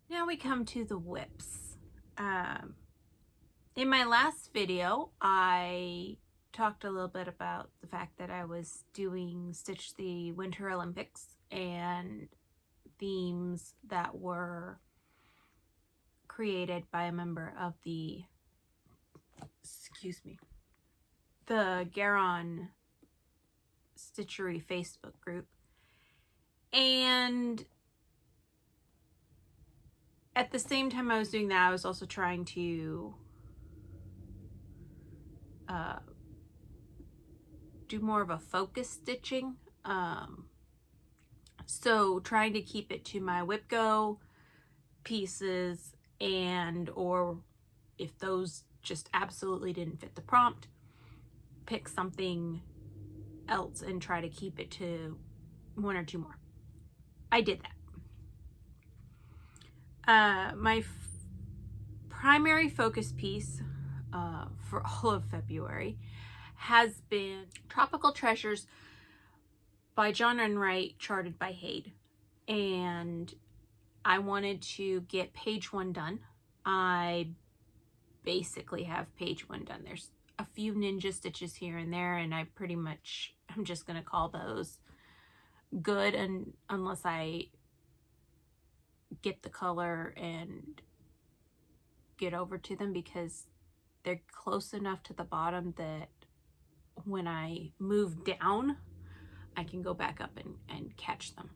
Now we come to the whips. In my last video, I talked a little bit about the fact that I was doing Stitch the Winter Olympics and themes that were created by a member of the Garon Stitchery Facebook group. And at the same time I was doing that, I was also trying to do more of a focus stitching. So trying to keep it to my whip go pieces, and or if those just absolutely didn't fit the prompt, pick something else and try to keep it to one or two more. I did that. My primary focus piece for all of February has been Tropical Treasures by John Enright, charted by Hayde. And I wanted to get page 1 done. I basically have page 1 done. There's a few ninja stitches here and there, and I'm just going to call those good, and unless I get the color and get over to them, because they're close enough to the bottom that when I move down, I can go back up and catch them.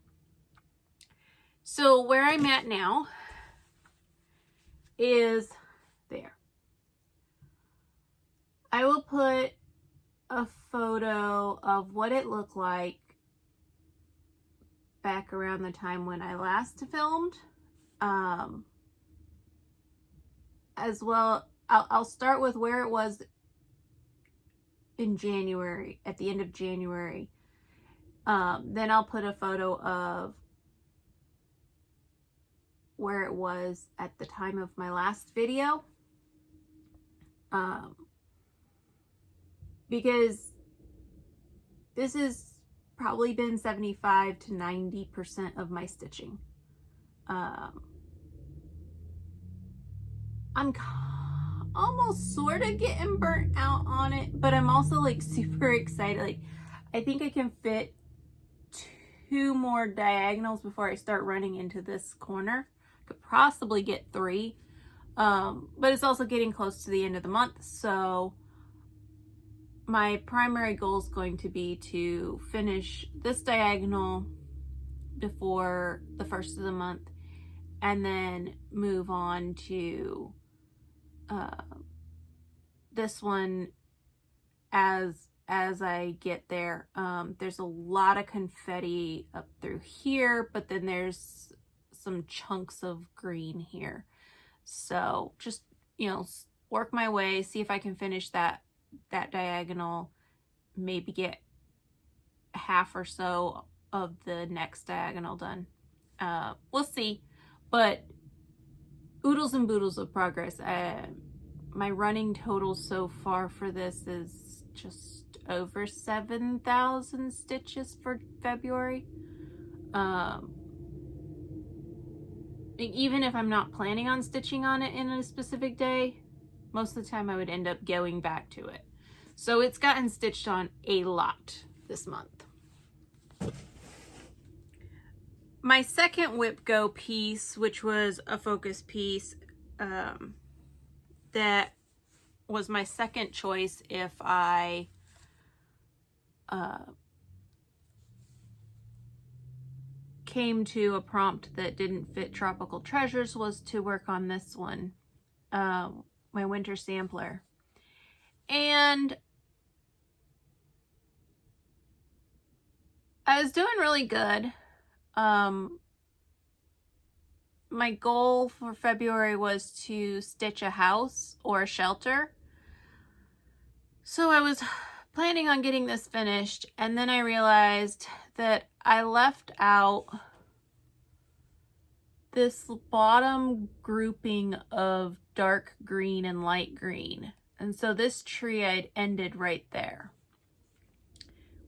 So where I'm at now is there. I will put a photo of what it looked like back around the time when I last filmed. As well, I'll start with where it was in January, at the end of January. Then I'll put a photo of where it was at the time of my last video. Because this has probably been 75 to 90% of my stitching. I'm almost sort of getting burnt out on it, but I'm also like super excited. Like, I think I can fit 2 more diagonals before I start running into this corner. Could possibly get 3, but it's also getting close to the end of the month, so my primary goal is going to be to finish this diagonal before the first of the month, and then move on to this one as I get there. There's a lot of confetti up through here, but then there's some chunks of green here. So just, work my way, see if I can finish that diagonal, maybe get half or so of the next diagonal done. We'll see, but oodles and boodles of progress. My running total so far for this is just over 7,000 stitches for February. Even if I'm not planning on stitching on it in a specific day, most of the time I would end up going back to it. So it's gotten stitched on a lot this month. My second whip go piece, which was a focus piece, that was my second choice if I came to a prompt that didn't fit Tropical Treasures, was to work on this one, my winter sampler. And I was doing really good. My goal for February was to stitch a house or a shelter. So I was planning on getting this finished, and then I realized that I left out this bottom grouping of dark green and light green. And so this tree I'd ended right there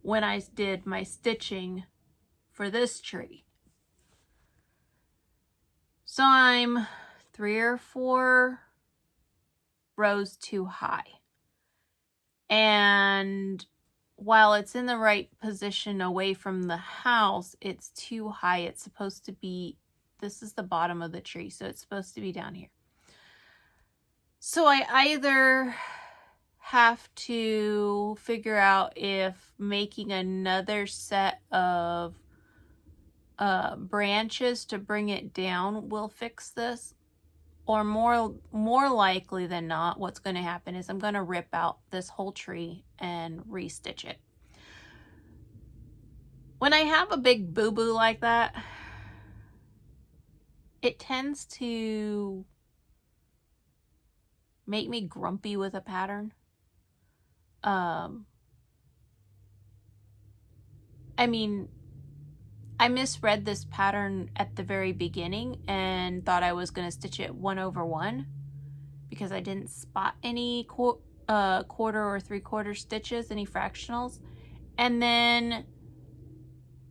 when I did my stitching for this tree. So I'm 3 or 4 rows too high. And while it's in the right position away from the house, it's too high. It's supposed to be, this is the bottom of the tree, so it's supposed to be down here. So I either have to figure out if making another set of branches to bring it down will fix this, or more likely than not, what's going to happen is I'm going to rip out this whole tree and restitch it. When I have a big boo-boo like that, it tends to make me grumpy with a pattern. I mean, I misread this pattern at the very beginning and thought I was going to stitch it 1/1 because I didn't spot any quarter or 3/4 stitches, any fractionals. And then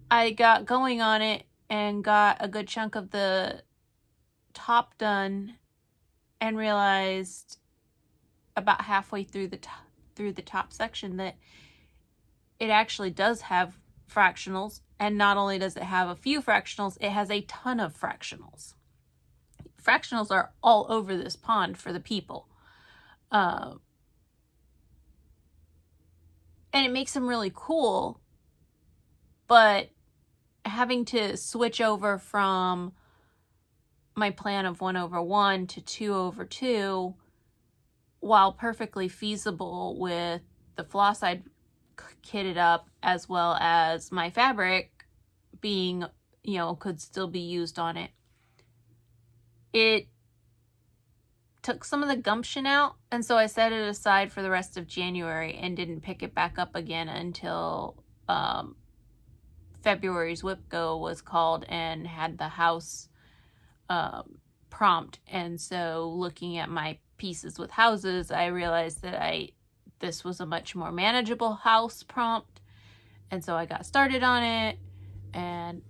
I got going on it and got a good chunk of the top done and realized about halfway through the top section that it actually does have fractionals. And not only does it have a few fractionals, it has a ton of fractionals. Fractionals are all over this pond for the people. And it makes them really cool. But having to switch over from my plan of 1/1 to 2/2, while perfectly feasible with the floss I'd kitted up, as well as my fabric being, could still be used on it, it took some of the gumption out. And so I set it aside for the rest of January and didn't pick it back up again until February's Whip Go was called and had the house prompt. And so looking at my pieces with houses, I realized that this was a much more manageable house prompt. And so I got started on it, and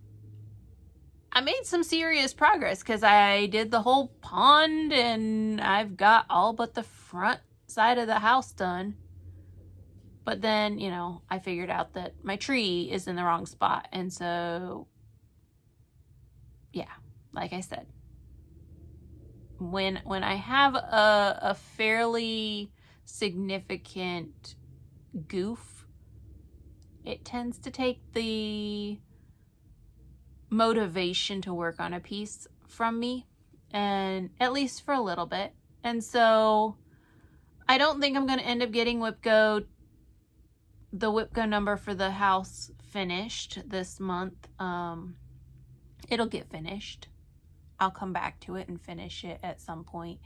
I made some serious progress because I did the whole pond and I've got all but the front side of the house done. But then, I figured out that my tree is in the wrong spot. And so, yeah, like I said, when I have a fairly significant goof, it tends to take the motivation to work on a piece from me, and at least for a little bit. And so I don't think I'm going to end up getting the Whip Go number for the house finished this month. It'll get finished. I'll come back to it and finish it at some point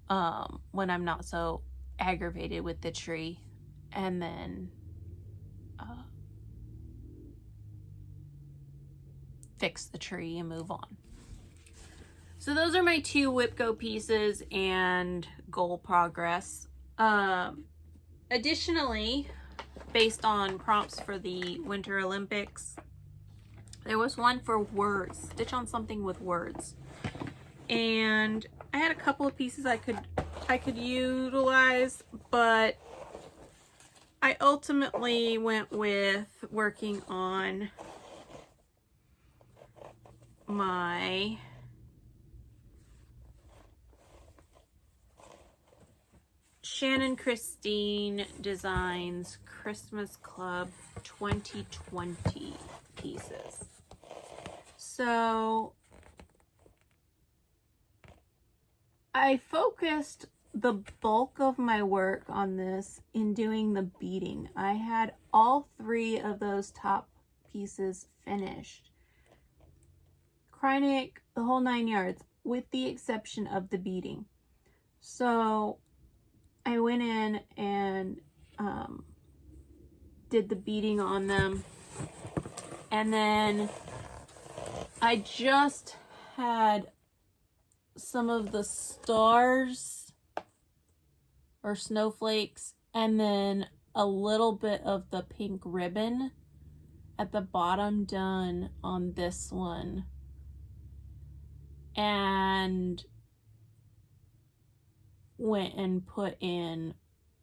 when I'm not so aggravated with the tree, and then fix the tree and move on. So those are my 2 Whip Go pieces and goal progress. Additionally, based on prompts for the Winter Olympics, there was one for words, stitch on something with words. And I had a couple of pieces I could utilize, but I ultimately went with working on my Shannon Christine Designs Christmas Club 2020 pieces. So I focused the bulk of my work on this in doing the beading. I had all 3 of those top pieces finished. Krynic, the whole 9 yards, with the exception of the beading. So I went in and did the beading on them. And then I just had some of the stars or snowflakes and then a little bit of the pink ribbon at the bottom done on this one. and went and put in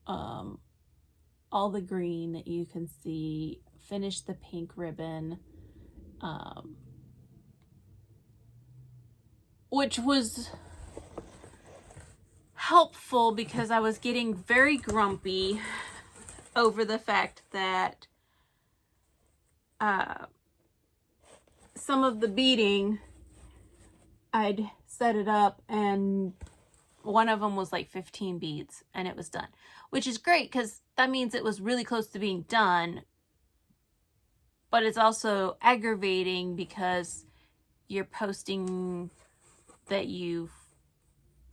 all the green that you can see, finished the pink ribbon, which was helpful because I was getting very grumpy over the fact that some of the beading, I'd set it up and one of them was like 15 beads and it was done, which is great because that means it was really close to being done. But it's also aggravating because you're posting that you've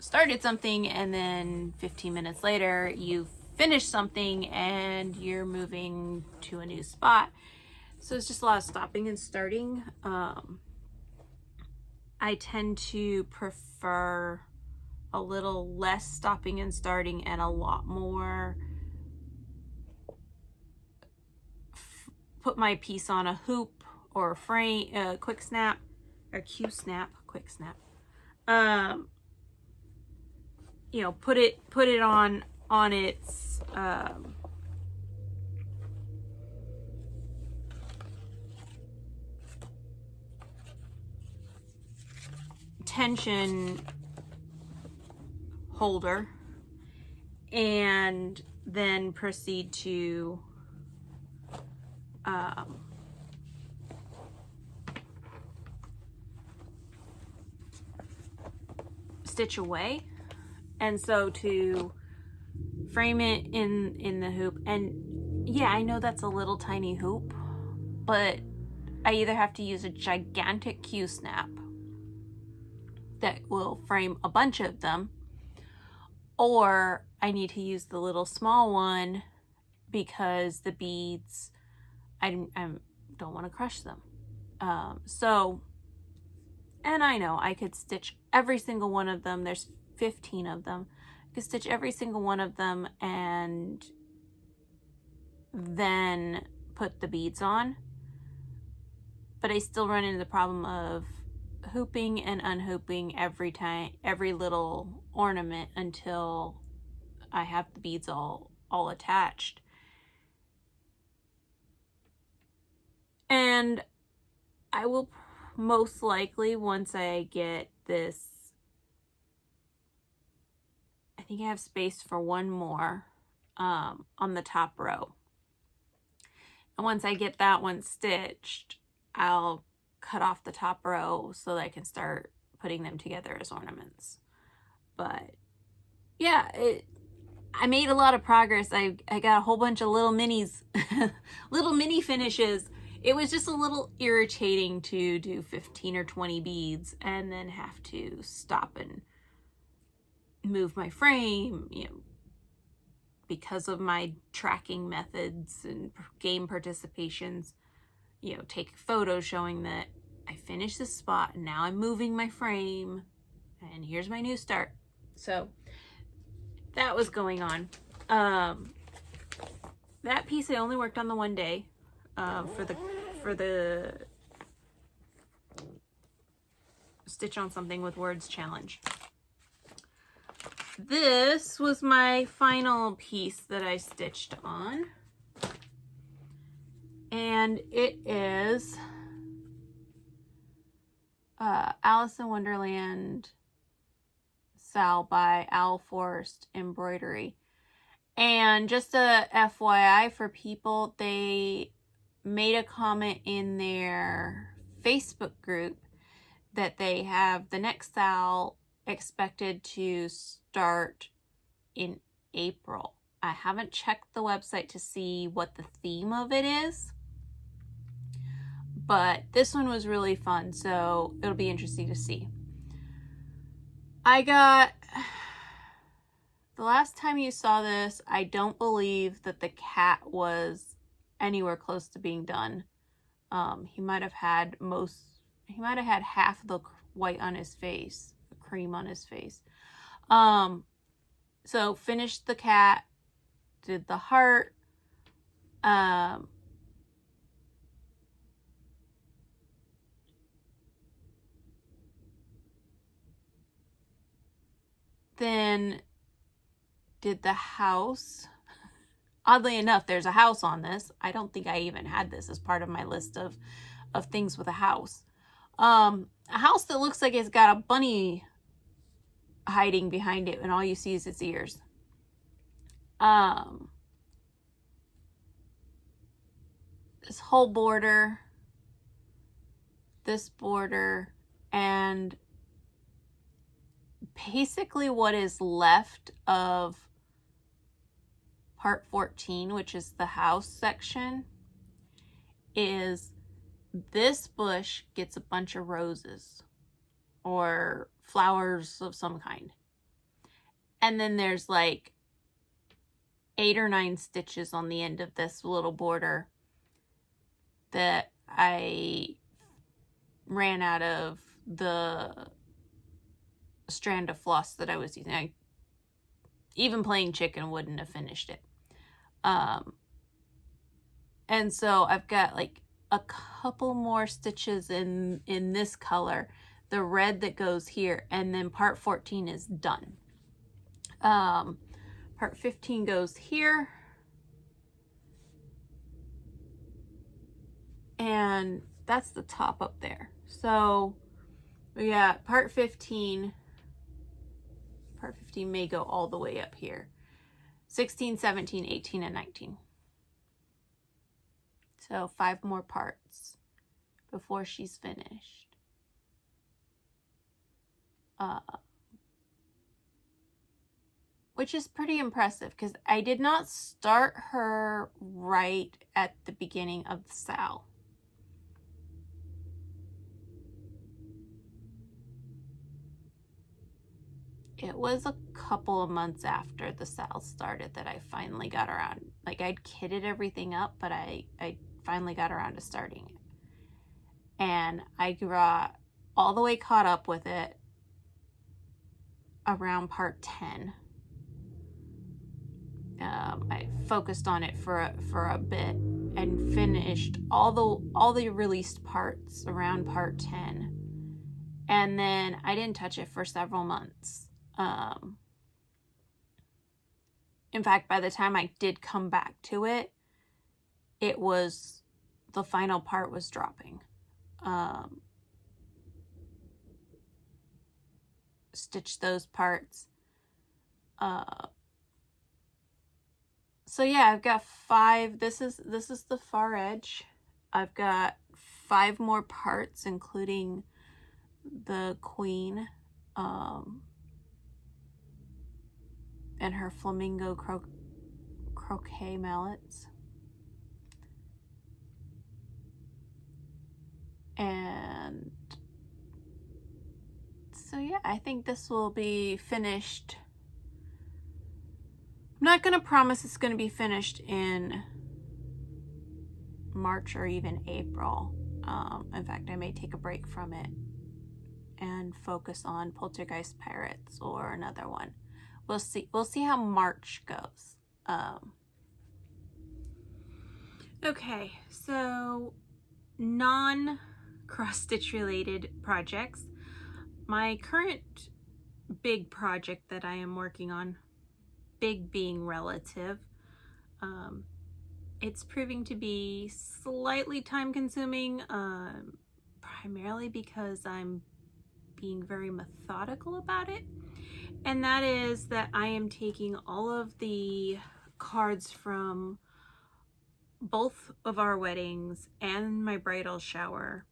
started something and then 15 minutes later you've finished something and you're moving to a new spot. So it's just a lot of stopping and starting. I tend to prefer a little less stopping and starting and a lot more put my piece on a hoop or a frame, quick snap or quick snap. You know, put it on its tension holder and then proceed to stitch away. And so to frame it in the hoop, and yeah, I know that's a little tiny hoop, but I either have to use a gigantic Q-snap that will frame a bunch of them, or I need to use the little small one because the beads, I don't want to crush them. And I know I could stitch every single one of them. There's 15 of them. I could stitch every single one of them and then put the beads on. But I still run into the problem of hooping and unhooping every little ornament until I have the beads all attached. And I will most likely, once I get this, I think I have space for one more on the top row. And once I get that one stitched, I'll cut off the top row so that I can start putting them together as ornaments. But yeah, I made a lot of progress. I got a whole bunch of little minis, little mini finishes. It was just a little irritating to do 15 or 20 beads and then have to stop and move my frame, you know, because of my tracking methods and game participations, you know, take photos showing that I finished this spot and now I'm moving my frame and here's my new start. So that was going on. That piece I only worked on the one day for the Stitch on Something with Words challenge. This was my final piece that I stitched on, and it is Alice in Wonderland Sal by Owl Forest Embroidery. And just a FYI for people, they made a comment in their Facebook group that they have the next Sal expected to start in April. I haven't checked the website to see what the theme of it is, but this one was really fun, so it'll be interesting to see. The last time you saw this, I don't believe that the cat was anywhere close to being done. He might have had half the white on his face, the cream on his face. So finished the cat, did the heart, then did the house. Oddly enough, there's a house on this. I don't think I even had this as part of my list of things with a house. A house that looks like it's got a bunny hiding behind it and all you see is its ears. This whole border, this border, and basically what is left of part 14, which is the house section, is this bush gets a bunch of roses or flowers of some kind. And then there's like 8 or 9 stitches on the end of this little border that I ran out of the strand of floss that I was using. Even plain chicken wouldn't have finished it. And so I've got like a couple more stitches in this color, the red that goes here, and then part 14 is done. Part 15 goes here. And that's the top up there. So we got part 15. Part 15 may go all the way up here. 16, 17, 18, and 19. So 5 more parts before she's finished. Which is pretty impressive because I did not start her right at the beginning of the sal. It was a couple of months after the sal started that I finally got around. Like, I'd kitted everything up, but I finally got around to starting it. And I got all the way caught up with it around part 10. I focused on it for a bit and finished all the released parts around part 10. And then I didn't touch it for several months. In fact, by the time I did come back to it, it was, the final part was dropping. Stitch those parts. So yeah, I've got 5. This is the far edge. I've got 5 more parts, including the queen, and her flamingo croquet mallets. And so yeah, I think this will be finished. I'm not going to promise it's going to be finished in March or even April. In fact, I may take a break from it and focus on Poltergeist Pirates or another one. We'll see. We'll see how March goes. Okay, so non-cross-stitch related projects. My current big project that I am working on, big being relative, it's proving to be slightly time consuming, primarily because I'm being very methodical about it. And that is that I am taking all of the cards from both of our weddings and my bridal shower,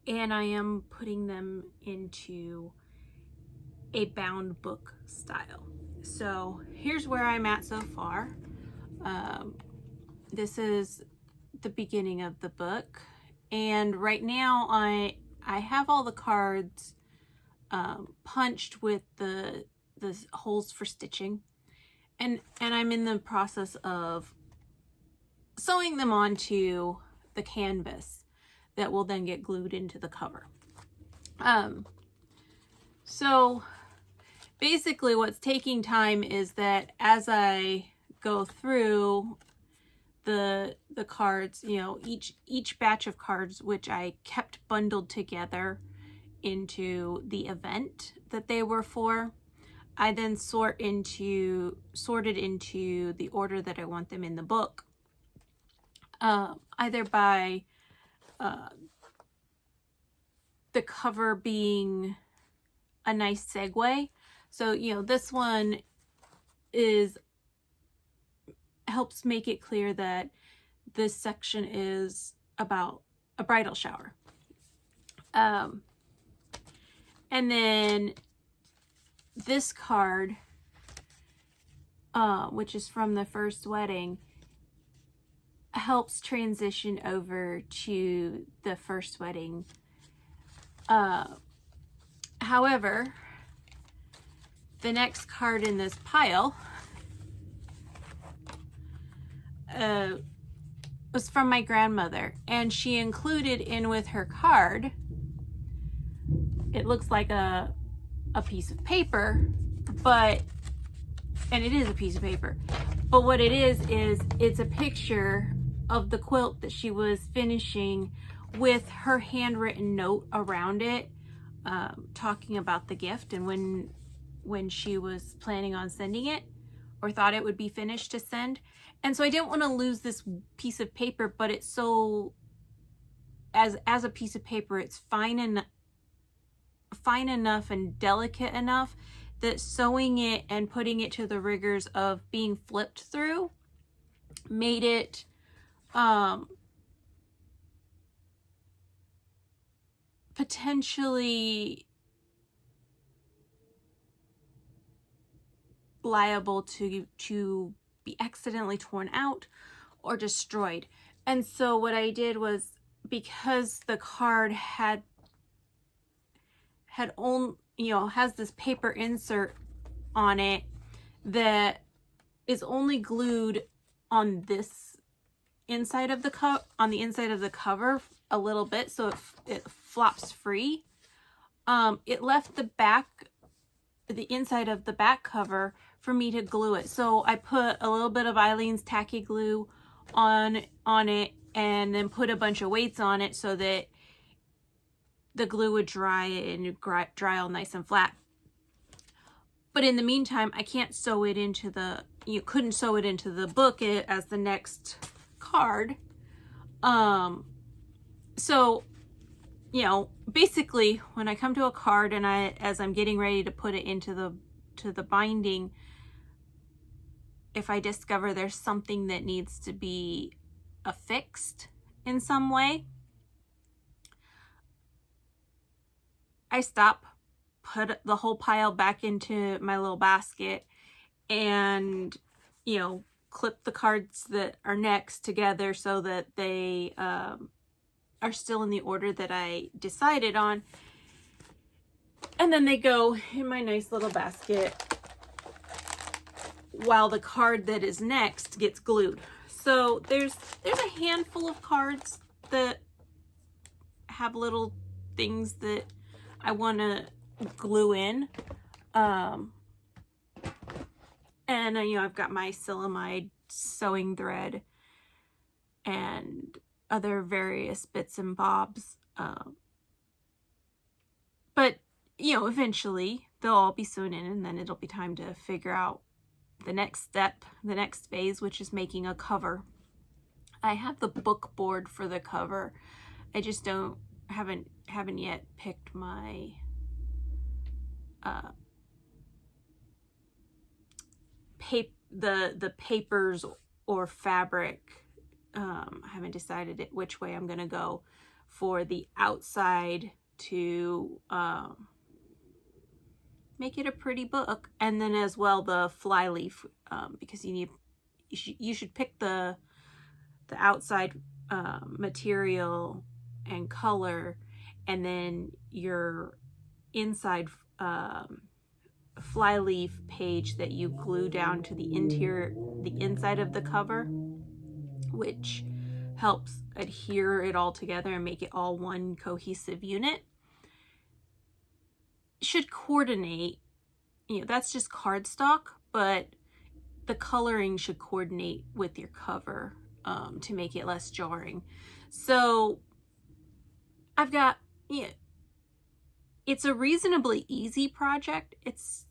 and I am putting them into a bound book style. So here's where I'm at so far. This is the beginning of the book, and right now I have all the cards punched with the holes for stitching, and I'm in the process of sewing them onto the canvas that will then get glued into the cover. So basically what's taking time is that as I go through the cards, you know, each batch of cards, which I kept bundled together into the event that they were for, I then sorted into the order that I want them in the book, either by the cover being a nice segue. So, you know, this one helps make it clear that this section is about a bridal shower. And then this card, which is from the first wedding, helps transition over to the first wedding. However, the next card in this pile was from my grandmother, and she included in with her card, it looks like a piece of paper, and it is a piece of paper, but what it is it's a picture of the quilt that she was finishing with her handwritten note around it, talking about the gift and when she was planning on sending it, or thought it would be finished to send. And so I didn't want to lose this piece of paper, but it's so, as a piece of paper, it's fine enough and delicate enough that sewing it and putting it to the rigors of being flipped through made it potentially liable to be accidentally torn out or destroyed. And so what I did was, because the card had has this paper insert on it that is only glued on this inside of the cover a little bit, so it flops free. It left the inside of the back cover for me to glue it. So I put a little bit of Eileen's tacky glue on it, and then put a bunch of weights on it so that the glue would dry and dry all nice and flat. But in the meantime, I can't sew it into couldn't sew it into the book as the next card. So, you know, basically when I come to a card and as I'm getting ready to put it into the binding, if I discover there's something that needs to be affixed in some way, I stop, put the whole pile back into my little basket, and, you know, clip the cards that are next together so that they are still in the order that I decided on. And then they go in my nice little basket while the card that is next gets glued. So there's a handful of cards that have little things that I want to glue in. And you know, I've got my Silamide sewing thread and other various bits and bobs. But, you know, eventually they'll all be sewn in, and then it'll be time to figure out the next step, the next phase, which is making a cover. I have the book board for the cover. I just haven't yet picked my the papers or fabric. I haven't decided which way I'm gonna go for the outside to make it a pretty book, and then as well the flyleaf, because you should pick the outside material and color, and then your inside flyleaf page that you glue down to the inside of the cover, which helps adhere it all together and make it all one cohesive unit. Should coordinate, you know, that's just cardstock, but the coloring should coordinate with your cover to make it less jarring. So I've got, you know, it's a reasonably easy project. It's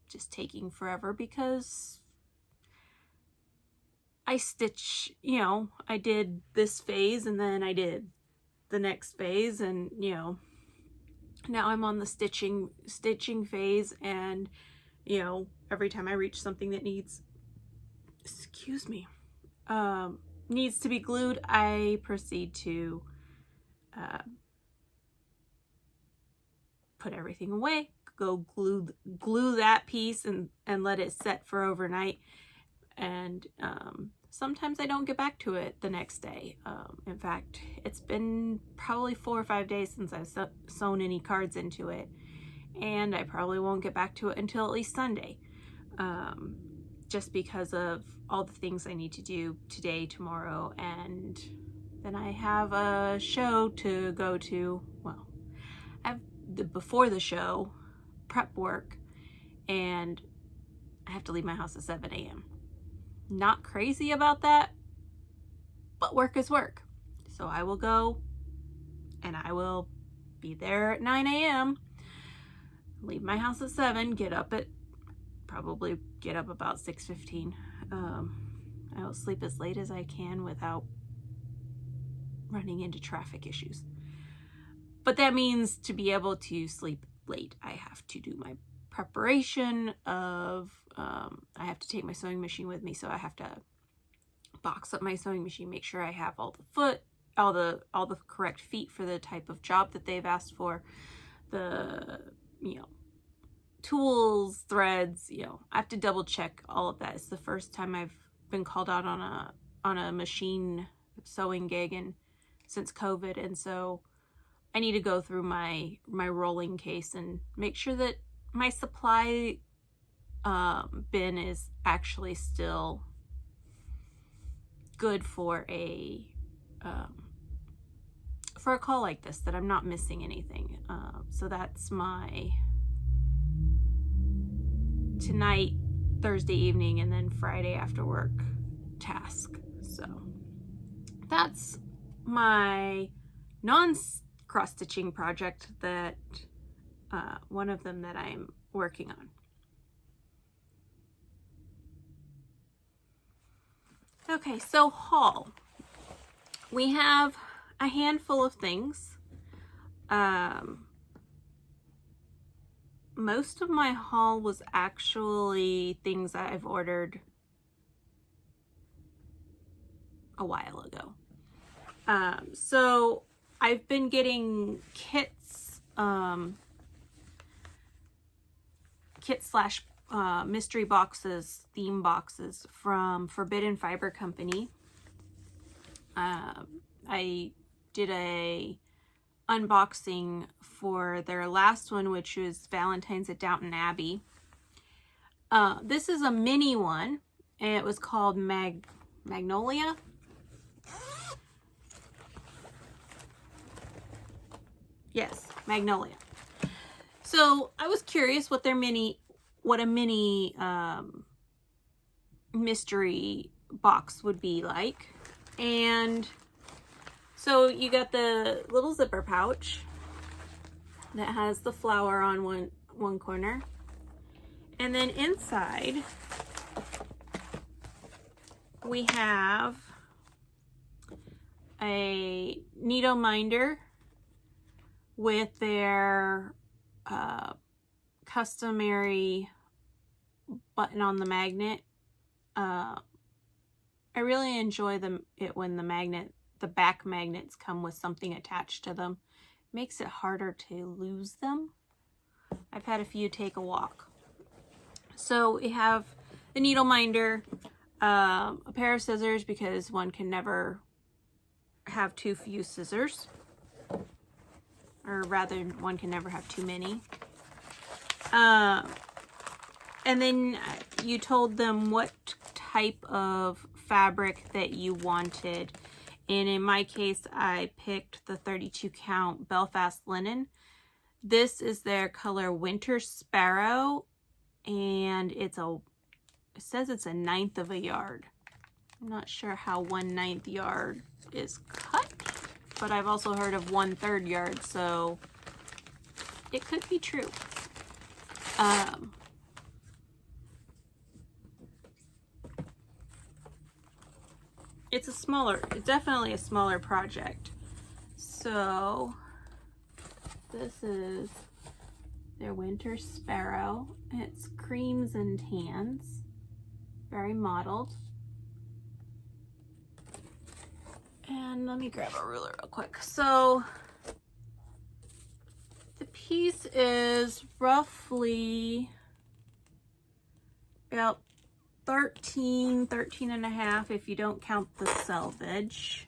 just taking forever because I stitch, you know, I did this phase and then I did the next phase, and you know, now I'm on the stitching phase, and you know, every time I reach something that needs, excuse me, needs to be glued, I proceed to put everything away, go glue that piece and let it set for overnight. And sometimes I don't get back to it the next day. In fact, it's been probably 4 or 5 days since I've sewn any cards into it, and I probably won't get back to it until at least Sunday, just because of all the things I need to do today, tomorrow, and then I have a show to go to. Well, I have before the show prep work, and I have to leave my house at 7 a.m. Not crazy about that, but work is work. So I will go and I will be there at 9 a.m. leave my house at 7, probably get up about 6:15. I will sleep as late as I can without running into traffic issues. But that means to be able to sleep late, I have to do my preparation of, I have to take my sewing machine with me, so I have to box up my sewing machine, make sure I have all the correct feet for the type of job that they've asked for, the, you know, tools, threads, you know, I have to double check all of that. It's the first time I've been called out on a machine sewing gig since COVID, and so I need to go through my rolling case and make sure that my supply bin is actually still good for a call like this, that I'm not missing anything. So that's my tonight, Thursday evening, and then Friday after work task. So that's my non-cross-stitching project, that one of them that I'm working on. Okay, so haul. We have a handful of things. Most of my haul was actually things that I've ordered a while ago. So I've been getting kits, mystery boxes, theme boxes from Forbidden Fiber Company. I did a unboxing for their last one, which was Valentine's at Downton Abbey. This is a mini one, and it was called Magnolia. Yes, Magnolia. So I was curious what a mini mystery box would be like. And so you got the little zipper pouch that has the flower on one corner. And then inside we have a needle minder with their customary button on the magnet. I really enjoy it when the back magnets come with something attached to them. It makes it harder to lose them. I've had a few take a walk. So we have the needle minder, a pair of scissors, because one can never have too few scissors. Or rather, one can never have too many. And then you told them what type of fabric that you wanted. And in my case, I picked the 32 count Belfast linen. This is their color Winter Sparrow, and it says it's 1/9 of a yard. I'm not sure how 1/9 yard is cut, but I've also heard of 1/3 yard, so it could be true. it's definitely a smaller project. So this is their winter sparrow. It's creams and tans, very mottled. And let me grab a ruler real quick. So the piece is roughly about 13 and a half if you don't count the selvage.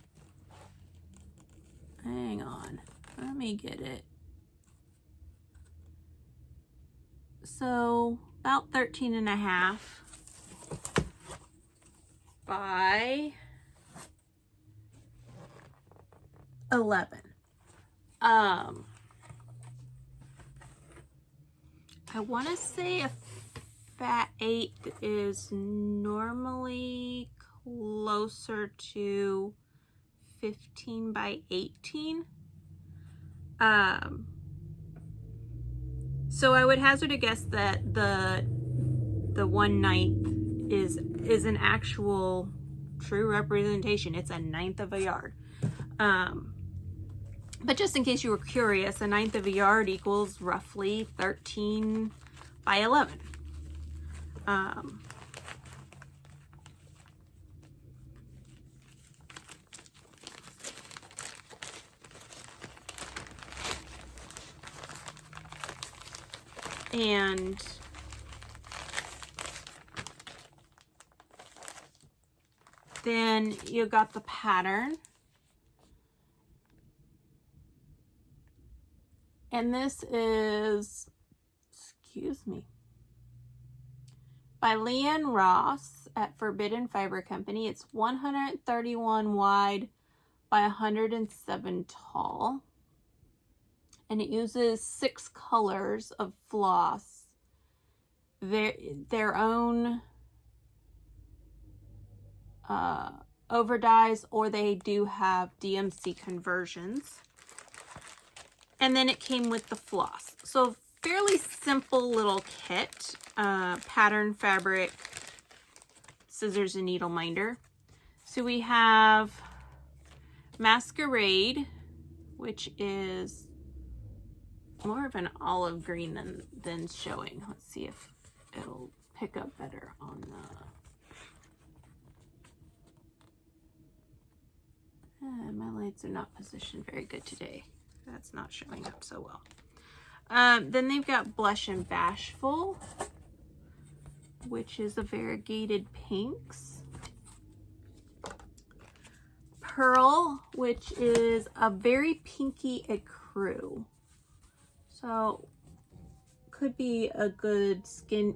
Hang on, let me get it. So about 13 and a half by 11. I want to say a fat 8 is normally closer to 15 by 18. So I would hazard a guess that the 1/9 is an actual true representation. It's a 1/9 of a yard. But just in case you were curious, a 1/9 of a yard equals roughly 13 by 11. And then you got the pattern. And this is, excuse me, by Leanne Ross at Forbidden Fiber Company. It's 131 wide by 107 tall. And it uses 6 colors of floss. Their own over dyes, or they do have DMC conversions. And then it came with the floss. So fairly simple little kit. Pattern, fabric, scissors, and needle minder. So we have Masquerade, which is more of an olive green than showing. Let's see if it'll pick up better on the... my lights are not positioned very good today. That's not showing up so well. Then they've got Blush and Bashful, which is a variegated pinks. Pearl, which is a very pinky ecru. So could be a good skin,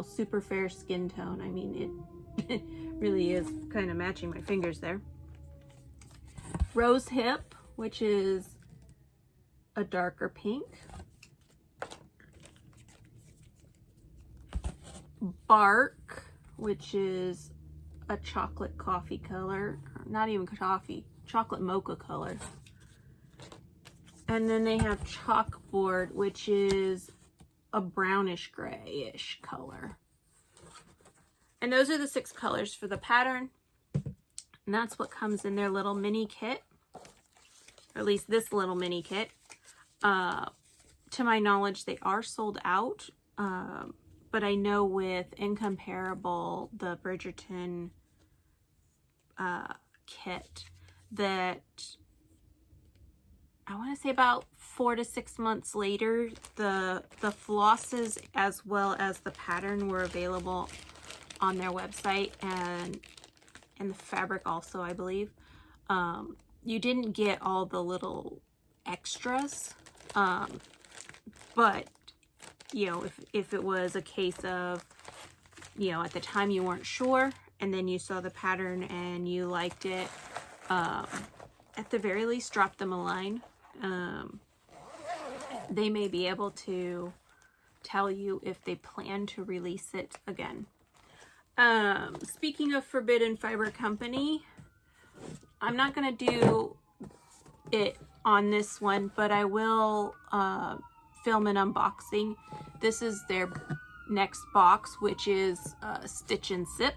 super fair skin tone. I mean, it really is kind of matching my fingers there. Rose Hip, which is a darker pink. Bark, which is a chocolate coffee color, not even coffee, chocolate mocha color. And then they have Chalkboard, which is a brownish grayish color. And those are the 6 colors for the pattern. And that's what comes in their little mini kit, or at least this little mini kit. To my knowledge, they are sold out, but I know with Incomparable, the Bridgerton kit, that I want to say about 4 to 6 months later, the flosses as well as the pattern were available on their website, and the fabric also, I believe. You didn't get all the little extras, but if it was a case of, at the time you weren't sure, and then you saw the pattern and you liked it, at the very least, drop them a line. They may be able to tell you if they plan to release it again. Speaking of Forbidden Fiber Company, I'm not going to do it on this one, but I will film an unboxing. This is their next box, which is Stitch and Sip.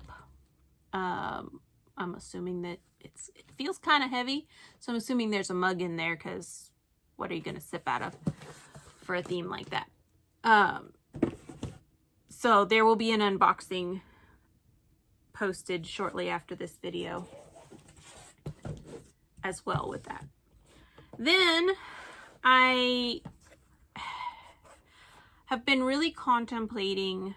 I'm assuming that it feels kind of heavy. So I'm assuming there's a mug in there, because what are you going to sip out of for a theme like that? So there will be an unboxing posted shortly after this video as well with that. Then I have been really contemplating.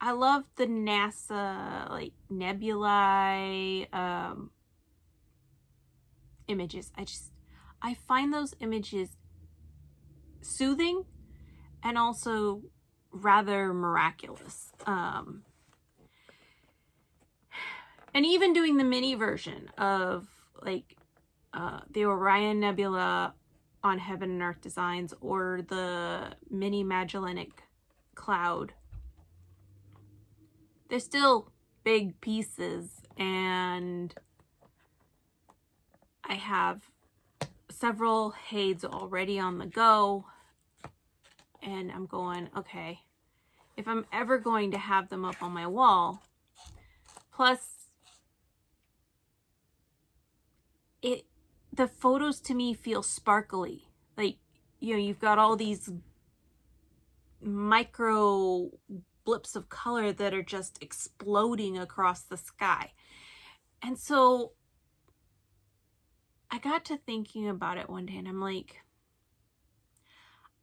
I love the NASA like nebulae images. I find those images soothing and also rather miraculous. And even doing the mini version of like the Orion Nebula on Heaven and Earth Designs, or the mini Magellanic Cloud, they're still big pieces, and I have several Hades already on the go, and I'm going, okay, if I'm ever going to have them up on my wall, plus the photos to me feel sparkly. Like, you know, you've got all these micro blips of color that are just exploding across the sky. And so I got to thinking about it one day, and I'm like,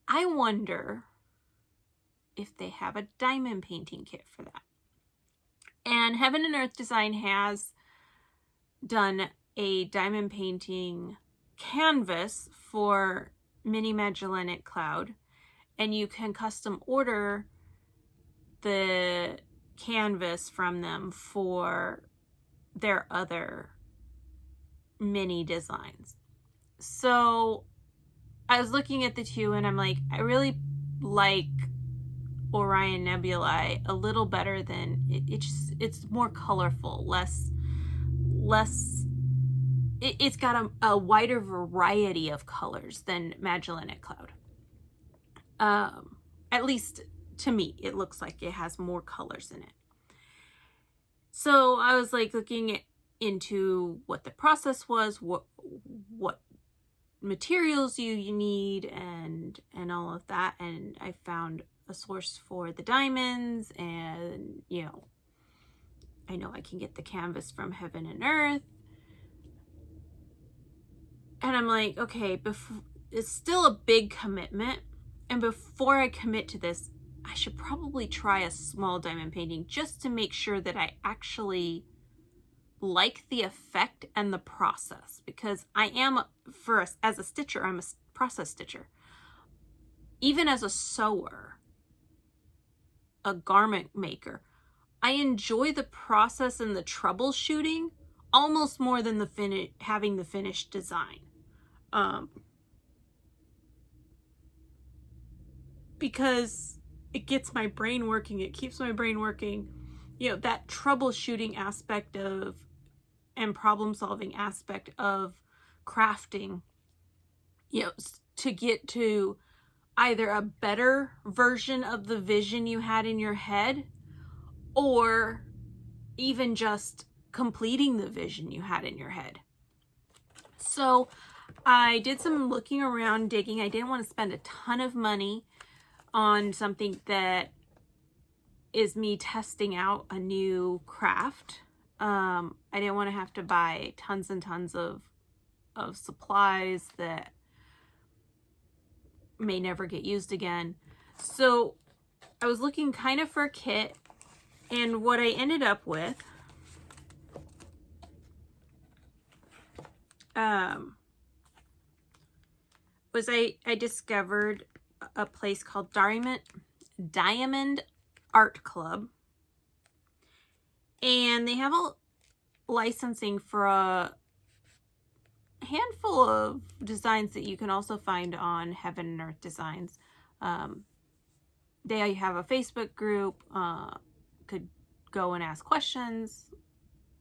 I wonder if they have a diamond painting kit for that. And Heaven and Earth Design has done a diamond painting canvas for Mini Magellanic Cloud, and you can custom order the canvas from them for their other mini designs. So I was looking at the two, and I'm like, I really like Orion Nebulae a little better than it's more colorful, it's got a wider variety of colors than Magellanic Cloud. At least to me, it looks like it has more colors in it. So I was like looking into what the process was, what materials you need, and all of that, and I found a source for the diamonds, and you know I can get the canvas from Heaven and Earth. And I'm like, okay, it's still a big commitment, and before I commit to this, I should probably try a small diamond painting just to make sure that I actually like the effect and the process, because I am, as a stitcher, I'm a process stitcher. Even as a sewer, a garment maker, I enjoy the process and the troubleshooting almost more than having the finished design. Because it gets my brain working, it keeps my brain working. You know, that troubleshooting aspect and problem solving aspect of crafting, you know, to get to either a better version of the vision you had in your head, or even just completing the vision you had in your head. So I did some looking around, digging. I didn't want to spend a ton of money on something that is me testing out a new craft. I didn't want to have to buy tons and tons of supplies that may never get used again. So I was looking kind of for a kit, and what I ended up with was I discovered a place called Diamond Art Club, and they have a licensing for a handful of designs that you can also find on Heaven and Earth Designs. They have a Facebook group, could go and ask questions,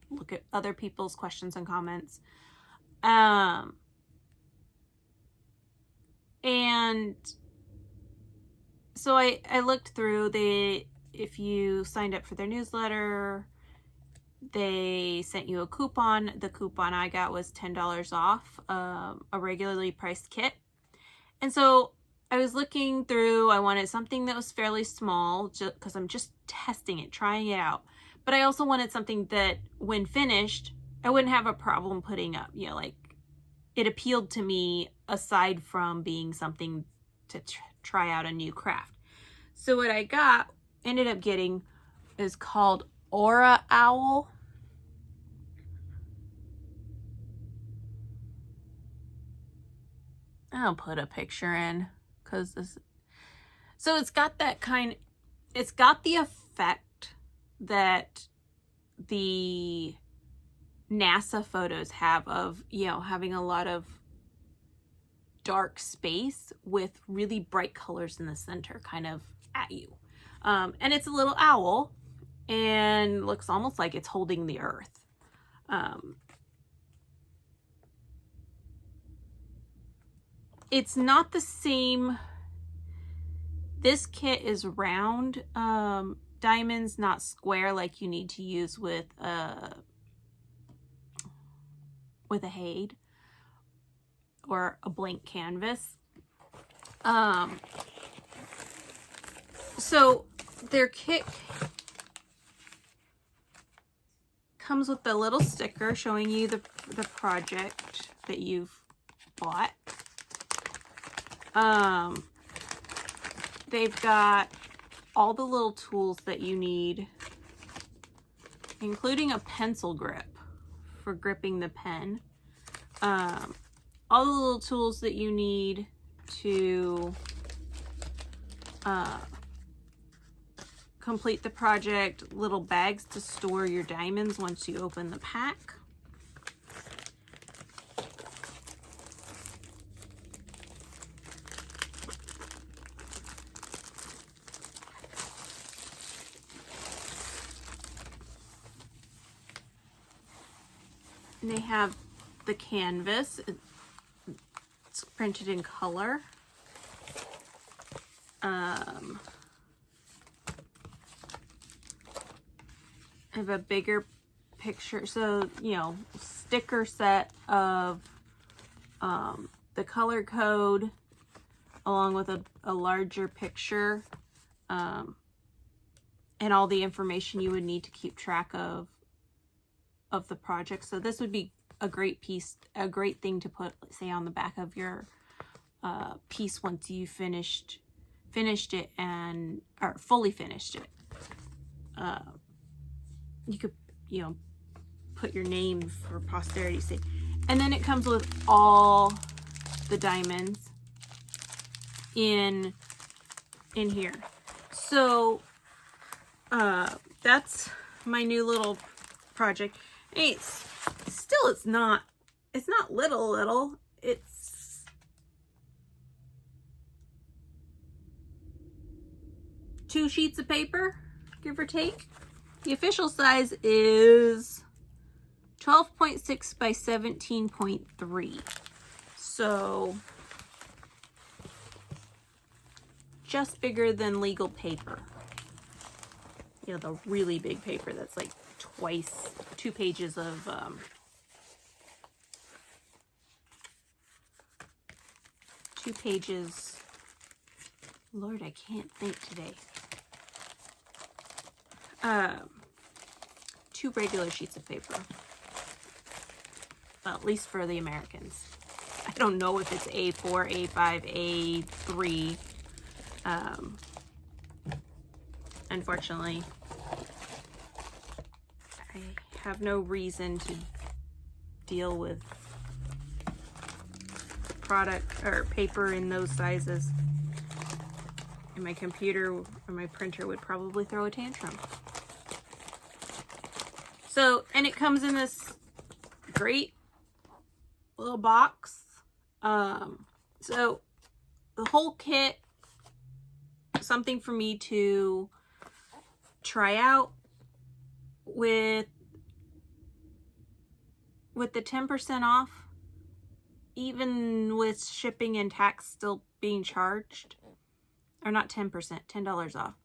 look at other people's questions and comments. And so I looked through, if you signed up for their newsletter, they sent you a coupon. The coupon I got was $10 off a regularly priced kit. And so I was looking through, I wanted something that was fairly small just because I'm just testing it, trying it out. But I also wanted something that when finished, I wouldn't have a problem putting up. You know, like it appealed to me aside from being something to try out a new craft. So what I ended up getting is called Aura Owl. I'll put a picture in because this. So it's got that it's got the effect that the NASA photos have of, you know, having a lot of dark space with really bright colors in the center kind of at you. And it's a little owl and looks almost like it's holding the earth. It's not the same. This kit is round diamonds, not square like you need to use with a HAID or a blank canvas. So their kit comes with a little sticker showing you the project that you've bought. They've got all the little tools that you need, including a pencil grip for gripping the pen. All the little tools that you need to complete the project, little bags to store your diamonds once you open the pack. And they have the canvas. It's printed in color. I have a bigger picture, so, you know, sticker set of the color code along with a larger picture and all the information you would need to keep track of the project. So this would be a great piece, a great thing to put, say, on the back of your piece once you finished it or fully finished it. You could, you know, put your name for posterity's sake. And then it comes with all the diamonds in here. So that's my new little project. It's not little. It's two sheets of paper, give or take. The official size is 12.6 by 17.3. So just bigger than legal paper. You know, the really big paper that's like twice, 2 pages of Lord, I can't think today. 2 regular sheets of paper. Well, at least for the Americans. I don't know if it's A4, A5, A3. Unfortunately, I have no reason to deal with product or paper in those sizes. And my computer or my printer would probably throw a tantrum. So, and it comes in this great little box. So the whole kit, something for me to try out with the 10% off, even with shipping and tax still being charged, or not 10%, $10 off.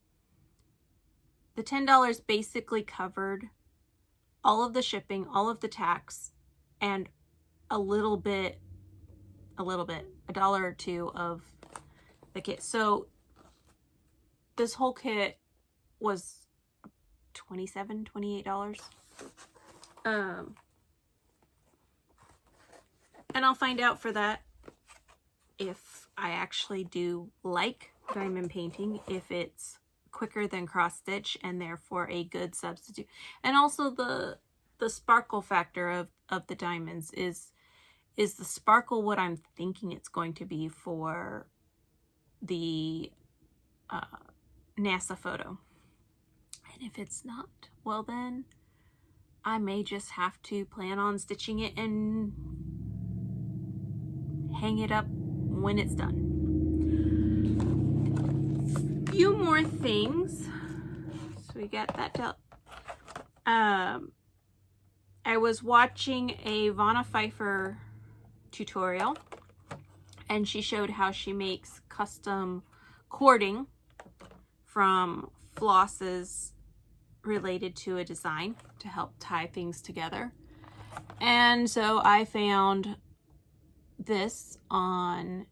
The $10 basically covered all of the shipping, all of the tax, and a little bit, $1 or $2 of the kit. So this whole kit was $27, $28. And I'll find out for that if I actually do like diamond painting, if it's quicker than cross stitch and therefore a good substitute. And also the sparkle factor of the diamonds is the sparkle what I'm thinking it's going to be for the NASA photo. And if it's not, well then I may just have to plan on stitching it and hang it up when it's done. Few more things. So we got that done. I was watching a Vanna Pfeiffer tutorial, and she showed how she makes custom cording from flosses related to a design to help tie things together. And so I found this on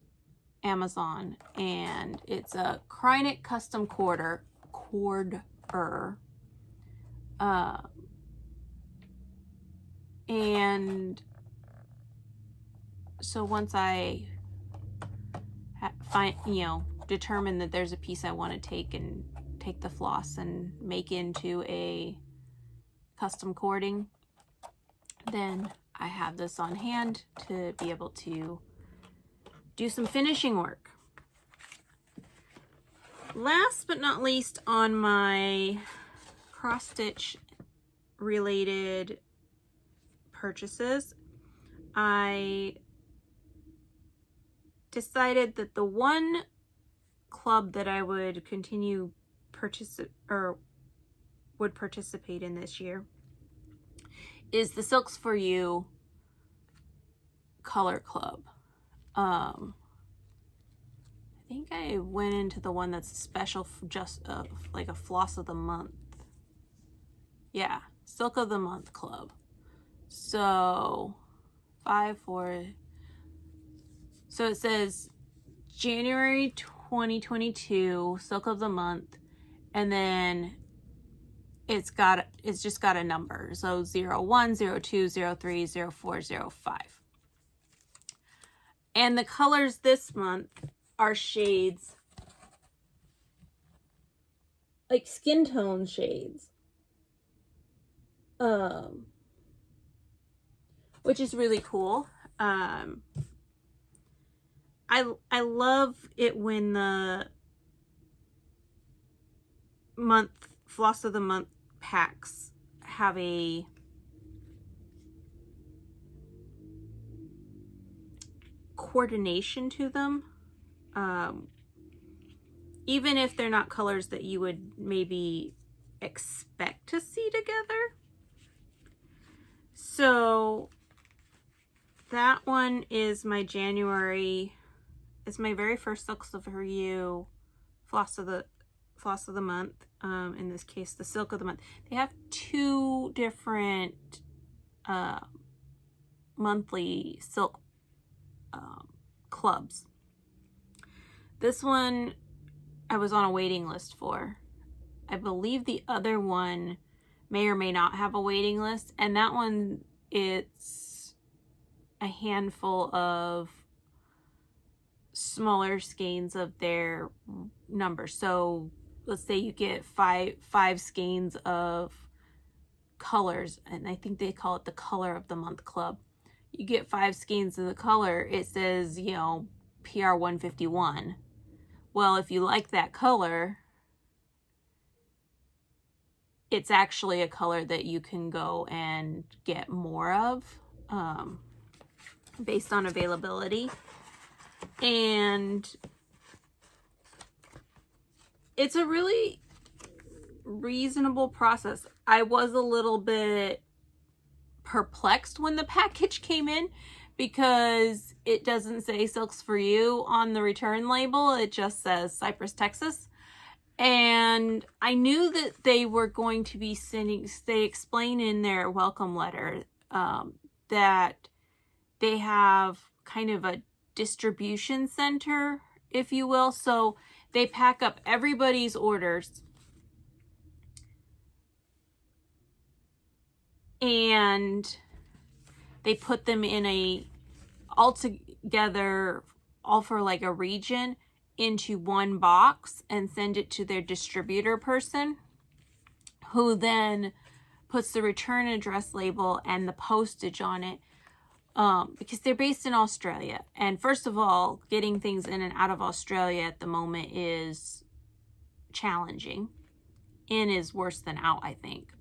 Amazon, and it's a Krynic custom corder. And so once I determine that there's a piece I want to take the floss and make into a custom cording, then I have this on hand to be able to do some finishing work. Last but not least, on my cross stitch related purchases, I decided that the one club that I would would participate in this year is the Silks for You color club. I think I went into the one that's special for just like a floss of the month. Yeah, Silk of the Month club. So 5/4. So it says January 2022 Silk of the Month, and then it's just got a number. So 01, 02, 03, 04, 05. And the colors this month are shades, like skin tone shades. Which is really cool. I love it when the Floss of the Month packs have a coordination to them. Even if they're not colors that you would maybe expect to see together. So that one is my January. It's my very first Silks for You floss of the month. In this case, the Silk of the Month. They have two different monthly silk clubs. This one I was on a waiting list for. I believe the other one may or may not have a waiting list, and that one, it's a handful of smaller skeins of their numbers. So let's say you get five skeins of colors, and I think they call it the Color of the Month Club. You get 5 skeins of the color, it says, PR 151. Well, if you like that color, it's actually a color that you can go and get more of based on availability. And it's a really reasonable process. I was a little bit perplexed when the package came in because it doesn't say Silks for You on the return label. It just says Cypress, Texas. And I knew that they were going to be sending, they explain in their welcome letter that they have kind of a distribution center, if you will. So they pack up everybody's orders and they put them in a all together, all for like a region, into one box and send it to their distributor person, who then puts the return address label and the postage on it, because they're based in Australia. And first of all, getting things in and out of Australia at the moment is challenging. In is worse than out, I think.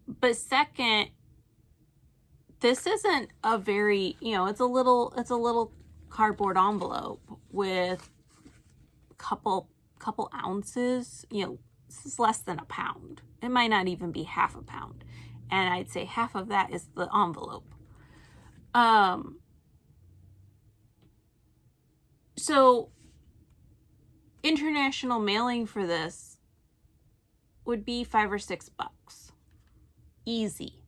But second, this isn't a very, it's a little cardboard envelope with a couple ounces. This is less than a pound. It might not even be half a pound. And I'd say half of that is the envelope. So international mailing for this would be $5 or $6. Easy.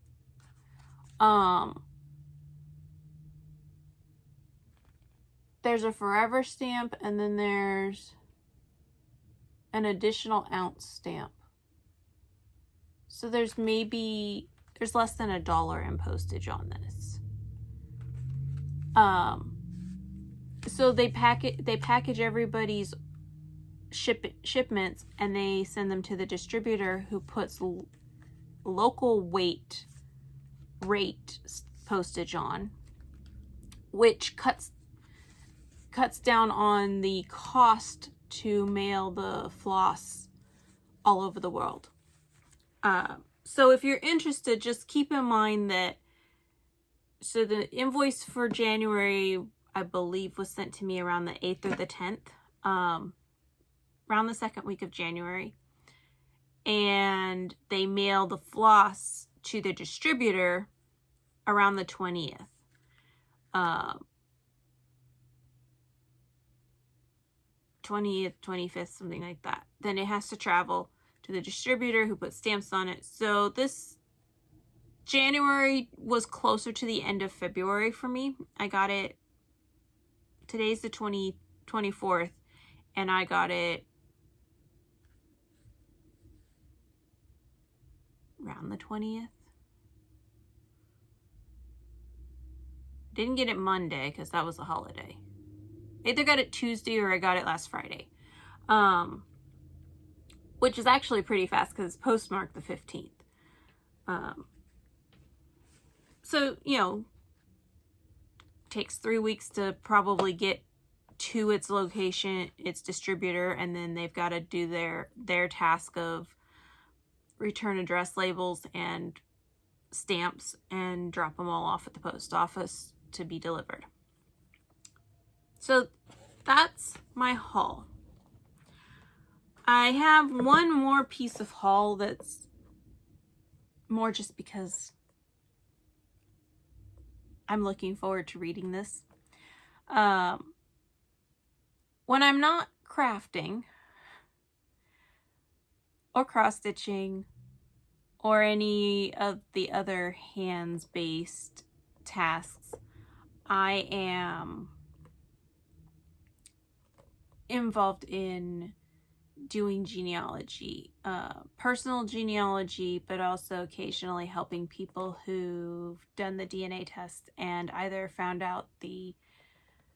There's a forever stamp, and then there's an additional ounce stamp. So there's less than $1 in postage on this. So they package everybody's shipments, and they send them to the distributor, who puts local rate postage on, which cuts down on the cost to mail the floss all over the world. So if you're interested, just keep in mind that, so the invoice for January, I believe, was sent to me around the 8th or the 10th, around the second week of January. And they mail the floss to the distributor around the 20th. 20th, 25th, something like that. Then it has to travel to the distributor, who puts stamps on it. So this January was closer to the end of February for me. I got it, today's the 24th, and I got it around the 20th. Didn't get it Monday because that was a holiday. Either got it Tuesday or I got it last Friday. Which is actually pretty fast because it's postmarked the 15th. So, takes 3 weeks to probably get to its location, its distributor, and then they've got to do their task of return address labels and stamps and drop them all off at the post office to be delivered. So that's my haul. I have one more piece of haul that's more just because I'm looking forward to reading this. When I'm not crafting or cross-stitching or any of the other hands-based tasks, I am involved in doing genealogy, personal genealogy, but also occasionally helping people who've done the DNA test and either found out the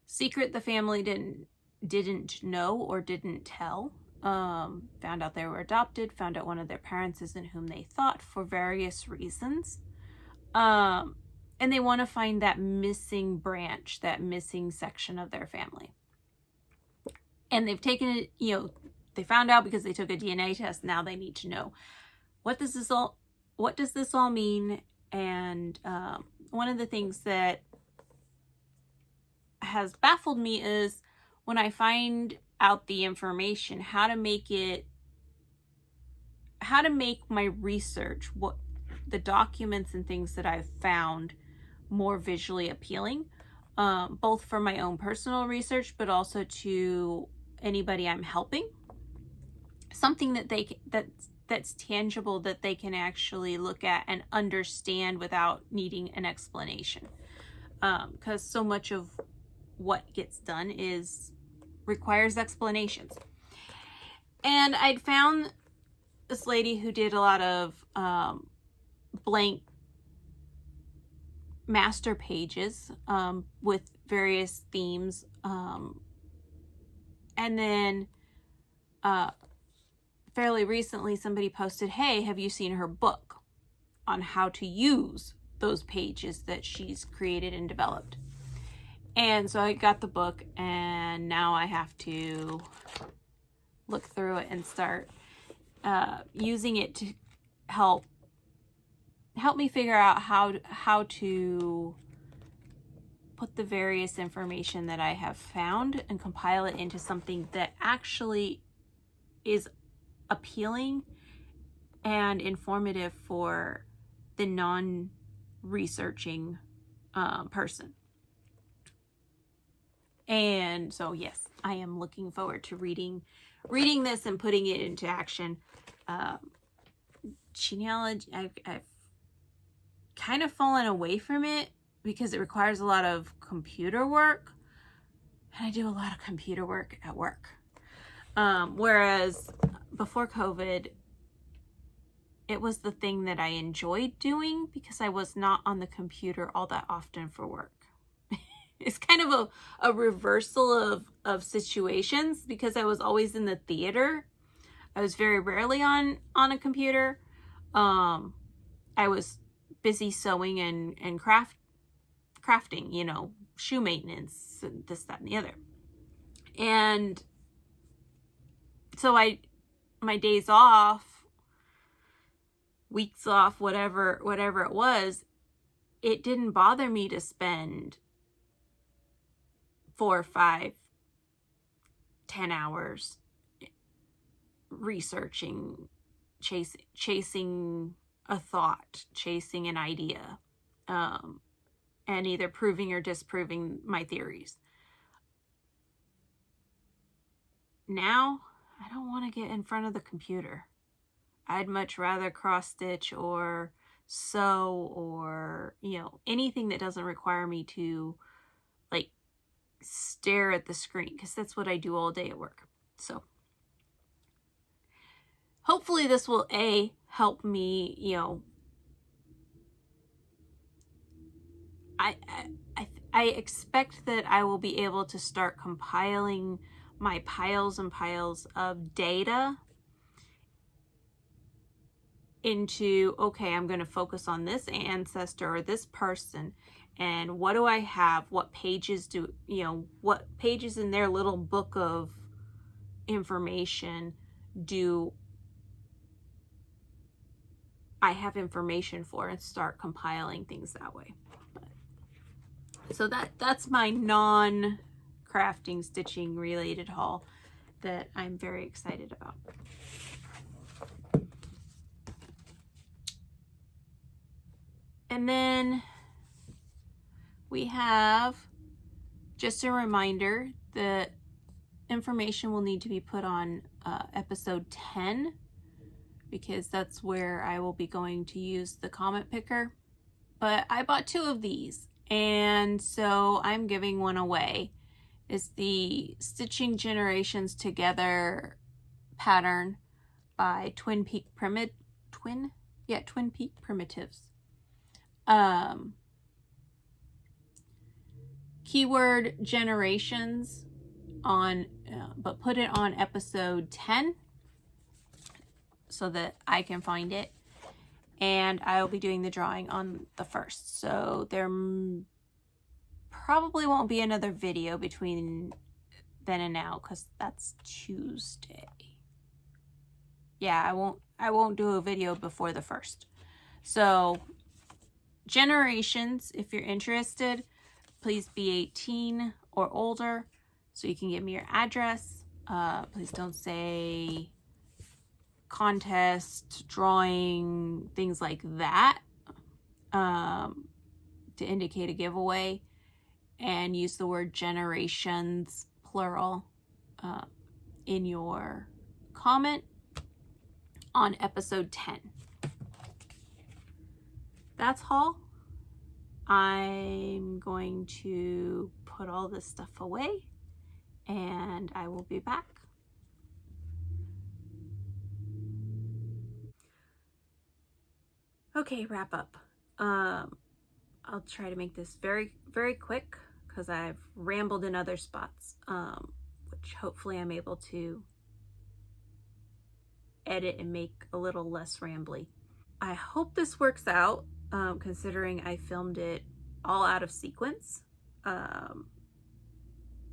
secret the family didn't know or didn't tell, found out they were adopted, found out one of their parents isn't whom they thought for various reasons, and they want to find that missing branch, that missing section of their family. And they've taken it, they found out because they took a DNA test. Now they need to know, what does this all mean? And one of the things that has baffled me is when I find out the information, how to make my research, what the documents and things that I've found, more visually appealing, both for my own personal research, but also to anybody I'm helping, something that that's tangible, that they can actually look at and understand without needing an explanation. Because so much of what gets done requires explanations. And I'd found this lady who did a lot of blank master pages with various themes. And then fairly recently, somebody posted, hey, have you seen her book on how to use those pages that she's created and developed? And so I got the book, and now I have to look through it and start using it to help me figure out how to put the various information that I have found and compile it into something that actually is appealing and informative for the non-researching person. And so, yes, I am looking forward to reading this and putting it into action. Genealogy, I've kind of fallen away from it because it requires a lot of computer work, and I do a lot of computer work at work. Whereas before COVID, it was the thing that I enjoyed doing because I was not on the computer all that often for work. It's kind of a reversal of situations, because I was always in the theater. I was very rarely on a computer. I was busy sewing and crafting, you know, shoe maintenance and this, that, and the other. And so my days off, weeks off, whatever it was, it didn't bother me to spend 4, 5, 10 hours researching, chasing a thought, chasing an idea, and either proving or disproving my theories. Now, I don't want to get in front of the computer. I'd much rather cross stitch or sew or, you know, anything that doesn't require me to like stare at the screen, because that's what I do all day at work. So hopefully this will help me, you know, I expect that I will be able to start compiling my piles and piles of data into, okay, I'm going to focus on this ancestor or this person, and what do I have? What pages what pages in their little book of information do I have information for, and start compiling things that way. So that's my non-crafting, stitching related haul that I'm very excited about. And then we have just a reminder that information will need to be put on episode 10, because that's where I will be going to use the comment picker. But I bought 2 of these, and so I'm giving one away. It's the Stitching Generations Together pattern by Twin Peak Primitives. Keyword generations on, but put it on episode 10 so that I can find it. And I will be doing the drawing on the 1st. So there probably won't be another video between then and now, because that's Tuesday. Yeah, I won't do a video before the 1st. So generations, if you're interested, please be 18 or older so you can give me your address. Please don't say contest, drawing, things like that, to indicate a giveaway, and use the word generations, plural. in your comment on episode 10. That's all. I'm going to put all this stuff away and I will be back. Okay, wrap up. I'll try to make this very, very quick because I've rambled in other spots, which hopefully I'm able to edit and make a little less rambly. I hope this works out, considering I filmed it all out of sequence.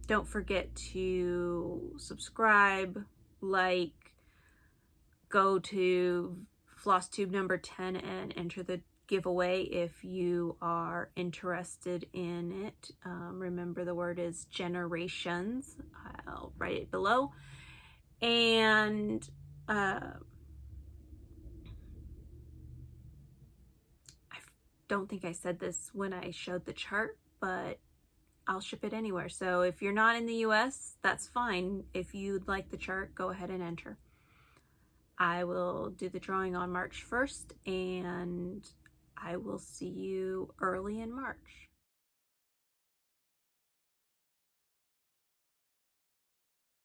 Don't forget to subscribe, like, go to Flosstube number 10 and enter the giveaway if you are interested in it. Remember, the word is generations. I'll write it below. And I don't think I said this when I showed the chart, but I'll ship it anywhere. So if you're not in the US, that's fine. If you'd like the chart, go ahead and enter. I will do the drawing on March 1st, and I will see you early in March.